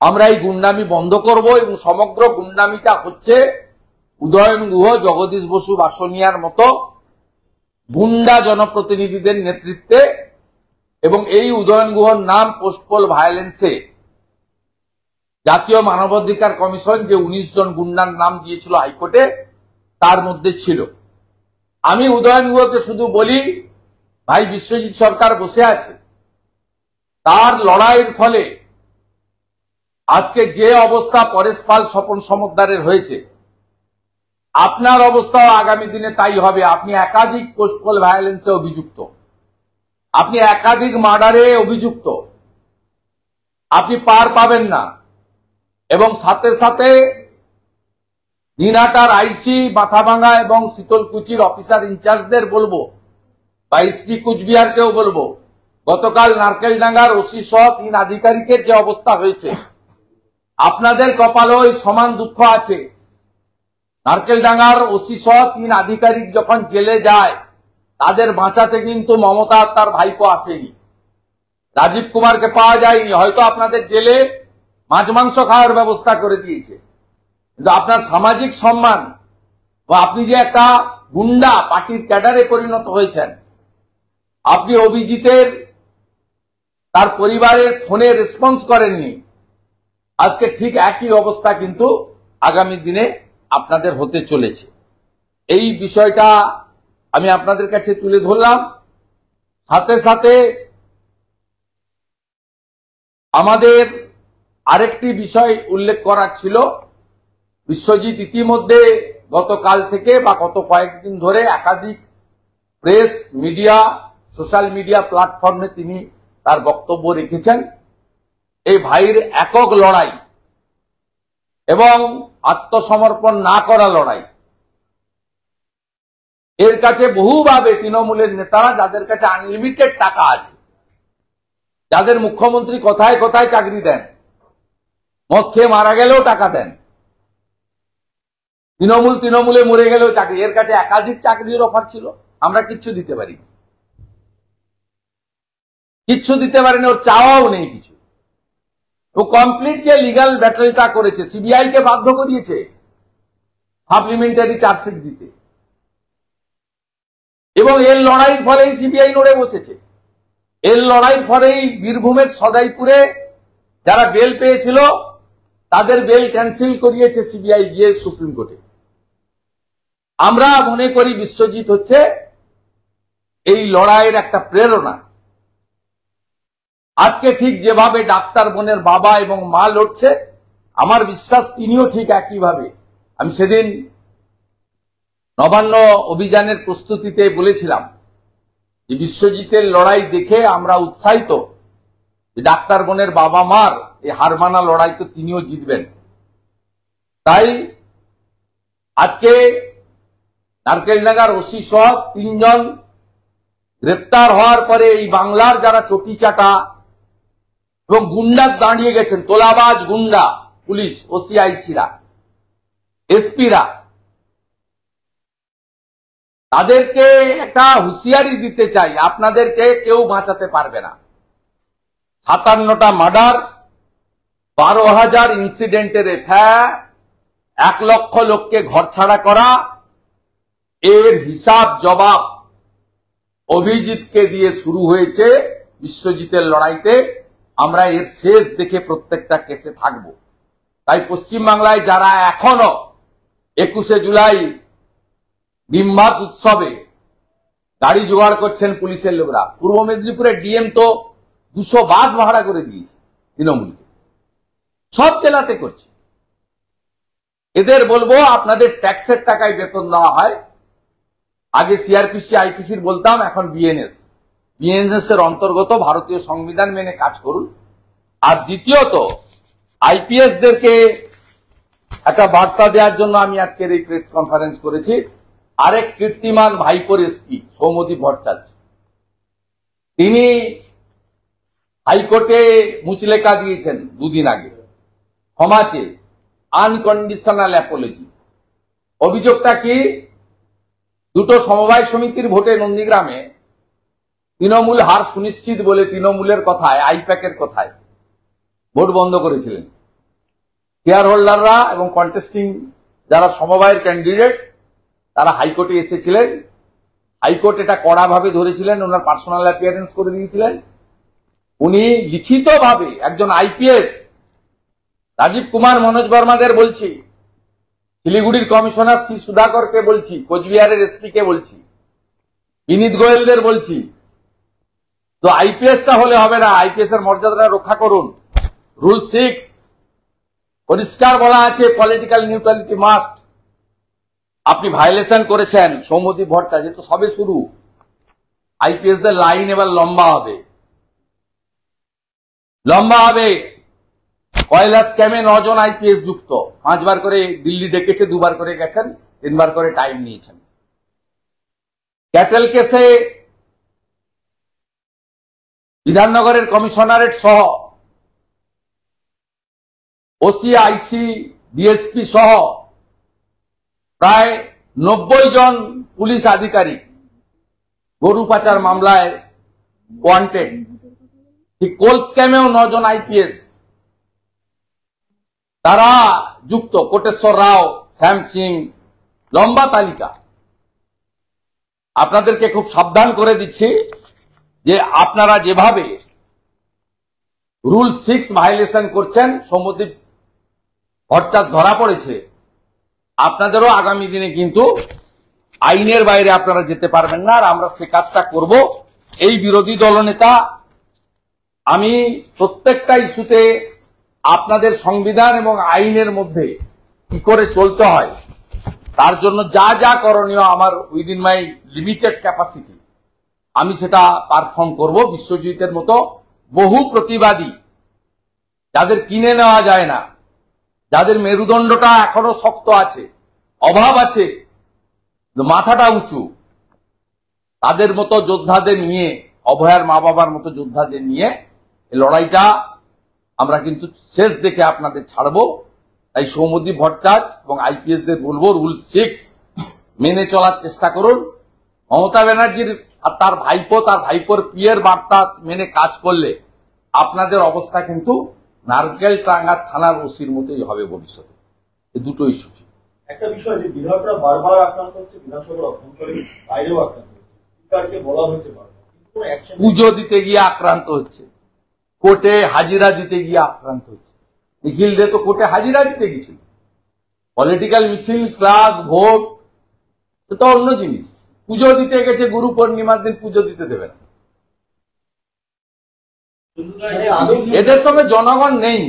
আমরা এই গুন্ডামি বন্ধ করব এবং সমগ্র গুন্ডামিটা হচ্ছে উদয়ন গুহ, জগদীশ বসু, বাসনিয়ার মতো গুন্ডা জনপ্রতিনিধিদের নেতৃত্বে। এবং এই উদয়ন গুহর নাম পোস্টপোল ভায়োলেন্সে জাতীয় মানবাধিকার কমিশন যে 19 জন গুন্ডার নাম দিয়েছিল হাইকোর্টে, তার মধ্যে ছিল। আমি উদয়ন গুহকে শুধু বলি, ভাই বিশ্বজিৎ সরকার বসে আছে, তার লড়াইয়ের ফলে আজকে যে অবস্থা পরেশ পাল, স্বপন সমদ্দারের হয়েছে, আপনার অবস্থাও আগামী দিনে তাই হবে। আপনি একাধিক পোস্টপোল ভায়োলেন্সে অভিযুক্ত, আপনি একাধিক মার্ডারে অভিযুক্ত, আপনি পার পাবেন না। এবং সাথে সাথে দিনহাটার আইসি, মাথাভাঙ্গা এবং শীতলকুচির অফিসার ইনচার্জদের বলবো, বা এসপি কুচবিহারকেও বলবো, গতকাল নারকেলডাঙ্গার ওসি সহ 3 আধিকারিকের যে অবস্থা হয়েছে, আপনাদের কপালেও সমান দুঃখ আছে। নারকেলডাঙ্গার ওসি সহ 3 আধিকারিক যখন জেলে যায়, তাদের বাঁচাতে কিন্তু মমতা আর তার ভাইপো আসেনি, রাজীব কুমারকে পাওয়া যায়নি। হয়তো আপনাদের জেলে মাছ মাংস খাওয়ার ব্যবস্থা করে দিয়েছে, কিন্তু আপনার সামাজিক সম্মান বা আপনি যে একটা গুন্ডা পার্টির ক্যাডারে পরিণত হয়েছেন, আপনি অভিজিতের তার পরিবারের ফোনে রেসপন্স করেননি, আজকে ঠিক একই অবস্থা কিন্তু আগামী দিনে আপনাদের হতে চলেছে। এই বিষয়টা আমি আপনাদের কাছে তুলে ধরলাম। সাথে সাথে আমাদের আরেকটি বিষয় উল্লেখ করার ছিল, বিশ্বজিৎ ইতিমধ্যে গতকাল থেকে বা গত কয়েকদিন ধরে একাধিক প্রেস, মিডিয়া, সোশ্যাল মিডিয়া প্ল্যাটফর্মে তিনি তার বক্তব্য রেখেছেন। এই ভাইয়ের একক লড়াই এবং আত্মসমর্পণ না করা লড়াই, এর কাছে বহুভাবে তৃণমূলের নেতারা, যাদের কাছে আনলিমিটেড টাকা আছে, যাদের মুখ্যমন্ত্রী কোথায় কোথায় চাকরি দেন, মদ খেয়ে মারা গেলেও টাকা দেন, তৃণমূলে মরে গেলেও চাকরি, এর কাছে একাধিক চাকরির অফার ছিল। আমরা কিচ্ছু দিতে পারিনি, কিচ্ছু দিতে পারিনি, ওর চাওয়াও নেই কিছু। ও কমপ্লিট যে লিগ্যাল ব্যাটেলটা করেছে, সিবিআই কে বাধ্য করিয়েছে সাপ্লিমেন্টারি চার্জশিট দিতে, এবং এর লড়াইয়ের ফলেই সিবিআই লড়ে বসেছে। এর লড়াইয়ের ফলেই বীরভূমের সদাইপুরে যারা বেল পেয়েছিল, তাদের বেল ক্যান্সেল করিয়েছে সিবিআই গিয়ে সুপ্রিম কোর্টে। আমরা মনে করি বিশ্বজিৎ হচ্ছে এই লড়াইয়ের একটা প্রেরণা। আজকে ঠিক যেভাবে ডাক্তার বোনের বাবা এবং মা লড়ছে, আমার বিশ্বাস তিনিও ঠিক একইভাবে। আমি সেদিন নবান্ন অভিযানের প্রস্তুতিতে বলেছিলাম যে বিশ্বজিতের লড়াই দেখে আমরা উৎসাহিত, ডাক্তার বোনের বাবা মার এই হারমানা লড়াই তো তিনিও জিতবেন। তাই আজকে নারকেলডাঙ্গার ওসি সহ 3 জন গ্রেপ্তার হওয়ার পরে এই বাংলার যারা চটিচাটা এবং গুন্ডা দাঁড়িয়ে গেছেন, তোলাবাজ গুন্ডা, পুলিশ, ওসিআইসিরা, এসপিরা, তাদেরকে একটা হুঁশিয়ারি দিতে চাই, আপনাদেরকে কেউ বাঁচাতে পারবে না। 57টা মার্ডার, 12,000 ইনসিডেন্টের এফআইআর, 1 লক্ষ লোককে ঘরছাড়া করা, এর হিসাব জবাব অভিজিৎকে দিয়ে শুরু হয়েছে। বিশ্বজিতের লড়াইতে আমরা এর শেষ দেখে প্রত্যেকটা কেসে থাকব। তাই পশ্চিমবাংলায় যারা এখনো 21শে জুলাই ডিমভাত উৎসবে গাড়ি জোগাড় করছেন পুলিশের লোকরা, পূর্ব মেদিনীপুরের ডিএম তো 200 বাস ভাড়া করে দিয়েছে তৃণমূলকে, সব জেলাতে করছে। এদের বলবো, আপনাদের ট্যাক্সের টাকায় বেতন দেওয়া হয়। আগে সিআরপিসি, আইপিসির বলতাম, এখন বিএনএস এর অন্তর্গত ভারতীয় সংবিধান মেনে কাজ করুন। আর দ্বিতীয়ত, আইপিএস দেরকে একটা বার্তা দেওয়ার জন্য আমি আজকের এই প্রেস কনফারেন্স করেছি। আরেক কীর্তিমান ভাইপোর এসপি সৌম্যদীপ ভট্টাচার্য, তিনি হাইকোর্টে মুচলেকা দিয়েছেন 2 দিন আগে, ক্ষমা চেয়ে, আনকন্ডিশনাল অ্যাপোলজি। অভিযোগটা কি, দুটো সমবায় সমিতির ভোটে নন্দীগ্রামে তৃণমূল হার সুনিশ্চিত বলে তৃণমূলের কথায়, আইপ্যাকের কথায় ভোট বন্ধ করেছিলেন। শেয়ার হোল্ডাররা এবং কন্টেস্টিং যারা সমবায়ের ক্যান্ডিডেট তারা হাইকোর্টে এসেছিলেন। হাইকোর্ট এটা কড়াভাবে ধরেছিলেন, ওনার পার্সোনাল অ্যাপিয়ারেন্স করে দিয়েছিলেন। উনি লিখিতভাবে একজন আইপিএস রাজীব কুমার মনোজ বর্মাদের বলছি, শিলিগুড়ির কমিশনার শ্রী সুধাকরকে বলছি, কোচবিহারের এসপি কে বলছি, বিনীত গোয়েলদের বলছি, তো আইপিএসটা হলে হবে না, আইপিএস এর মর্যাদাটা রক্ষা করুন। রুল 6 পরিষ্কার বলা আছে পলিটিক্যাল নিউট্রালিটি মাস্ট। আপনি ভায়োলেশন করেছেন সৌম্যদীপ ভট্টাচার্য, তো সবে শুরু, আইপিএস দের লাইন এবার লম্বা হবে। কয়লা স্ক্যামে 9 জন আইপিএস যুক্ত, 5 বার করে দিল্লি ডেকেছে, 2 বার করে গেছেন, 3 বার করে টাইম নিয়েছেন। ক্যাটেল কেসে বিধাননগরের কমিশনারেট সহ ওসি, আইসি, ডিএসপি সহ প্রায় 90 জন পুলিশ আধিকারিক গরু পাচার মামলায় ওয়ান্টেড। ঠিক কোল স্ক্যামেও 9 জন আইপিএস তারা যুক্ত, কোটেশ্বর রাও, শ্যাম সিং, লম্বা তালিকা। আপনাদেরকে খুব সাবধান করে দিচ্ছি যে আপনারা যেভাবে রুল 6 ভায়োলেশন করছেন, সৌম্যদীপ ভট্টাচার্য ধরা পড়েছে, আপনাদেরও আগামী দিনে কিন্তু আইনের বাইরে আপনারা যেতে পারবেন না। আর আমরা সে কাজটা করব। এই বিরোধী দলনেতা, আমি প্রত্যেকটা ইস্যুতে আপনাদের সংবিধান এবং আইনের মধ্যে কি করে চলতে হয় তার জন্য যা যা করণীয় আমার উইদিন মাই লিমিটেড ক্যাপাসিটি আমি সেটা পারফর্ম করব। বিশ্বজিতের মতো বহু প্রতিবাদী যাদের কিনে নেওয়া যায় না, যাদের মেরুদণ্ডটা এখনো শক্ত আছে, অভাব আছে, মাথাটা উঁচু, তাদের মতো যোদ্ধাদের নিয়ে, অভয়ার মা বাবার মতো যোদ্ধাদের নিয়ে এই লড়াইটা আমরা কিন্তু শেষ দেখে আপনাদের ছাড়বো। তাই সৌম্যদীপ ভট্টাচার্য এবং আইপিএস দের বলবো, রুল 6 মেনে চলার চেষ্টা করুন। মমতা ব্যানার্জির আর তার ভাইপোর পিয়ের বার্তা মেনে কাজ করলে আপনাদের অবস্থা কিন্তু নারকেলটাঙ্গা থানার ওসির মতোই হবে ভবিষ্যতে। এই দুটো ইস্যু ছিল। একটা বিষয় যে বিধায়করা বারবার আক্রান্ত হচ্ছে, বিধানসভার অভ্যন্তরে বাইরেও আক্রান্ত হচ্ছে, স্পিকারকে বলা হয়েছে বারবার, কিন্তু কোনো অ্যাকশন, পুজো দিতে গিয়ে আক্রান্ত হচ্ছে, কোর্টে হাজিরা দিতে গিয়ে আক্রান্ত হচ্ছে। নিখিল দে তো কোর্টে হাজিরা দিতে গেছিল। পলিটিক্যাল মিছিল, ক্লাস, ভোট তো অন্য জিনিস। পুজো দিতে গেছে, গুরু পূর্ণিমার দিন পুজো দিতে দেবে না। এদের সঙ্গে জনগণ নেই।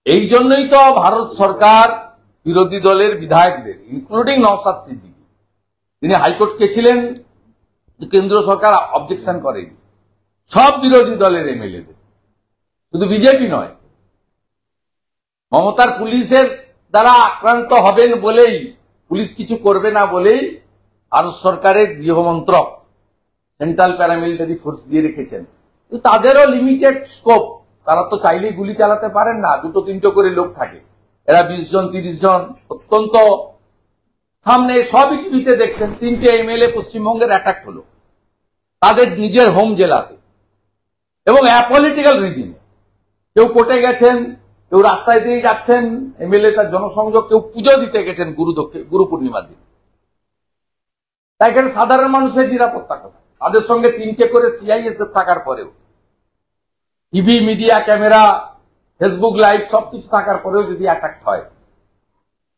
এই জন্যই তো ভারত সরকার বিরোধী দলের বিধায়কদের, ইনক্লুডিং নওশাদ সিদ্দিকী, তিনি হাইকোর্ট গেছিলেন, কেন্দ্র সরকার অবজেকশন করেনি। সব বিরোধী দলের এমএলএদের, শুধু বিজেপি নয়। মমতার পুলিশের দ্বারা আক্রান্ত হবেন বলেই, পুলিশ কিছু করবে না বলেই ভারত সরকারের গৃহমন্ত্রক সেন্ট্রাল প্যারামিলিটারি ফোর্স দিয়ে রেখেছেন। তাদেরও লিমিটেড স্কোপ, তারা তো চাইলেই গুলি চালাতে পারেন না, 2-3 করে লোক থাকে। এরা 20 জন 30 জন, অত্যন্ত সামনে সবই টিভিতে দেখছেন। 3টে এমএলএ পশ্চিমবঙ্গের অ্যাটাক হলো তাদের নিজের হোম জেলাতে এবং অ্যাপলিটিক্যাল রিজিনে। কেউ কোর্টে গেছেন, কেউ রাস্তায় দিয়ে যাচ্ছেন, এমএলএ তার জনসংযোগ, কেউ পুজো দিতে গেছেন গুরু পূর্ণিমার দিন। তাই এখানে সাধারণ মানুষের নিরাপত্তা কথা, তাদের সঙ্গে 3টে করে সিআইএসএফ থাকার পরেও, TV, media, camera, Facebook live সবকিছু থাকার পরেও যদি অ্যাটাক হয়,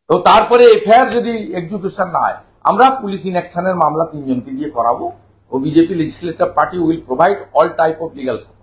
তো তারপরে এফআইআর যদি এক্সিকিউশন না হয়, আমরা পুলিশ ইনঅ্যাকশনের মামলা 3 জনকে দিয়ে করাবো। ও BJP legislative party will provide all type of legal support.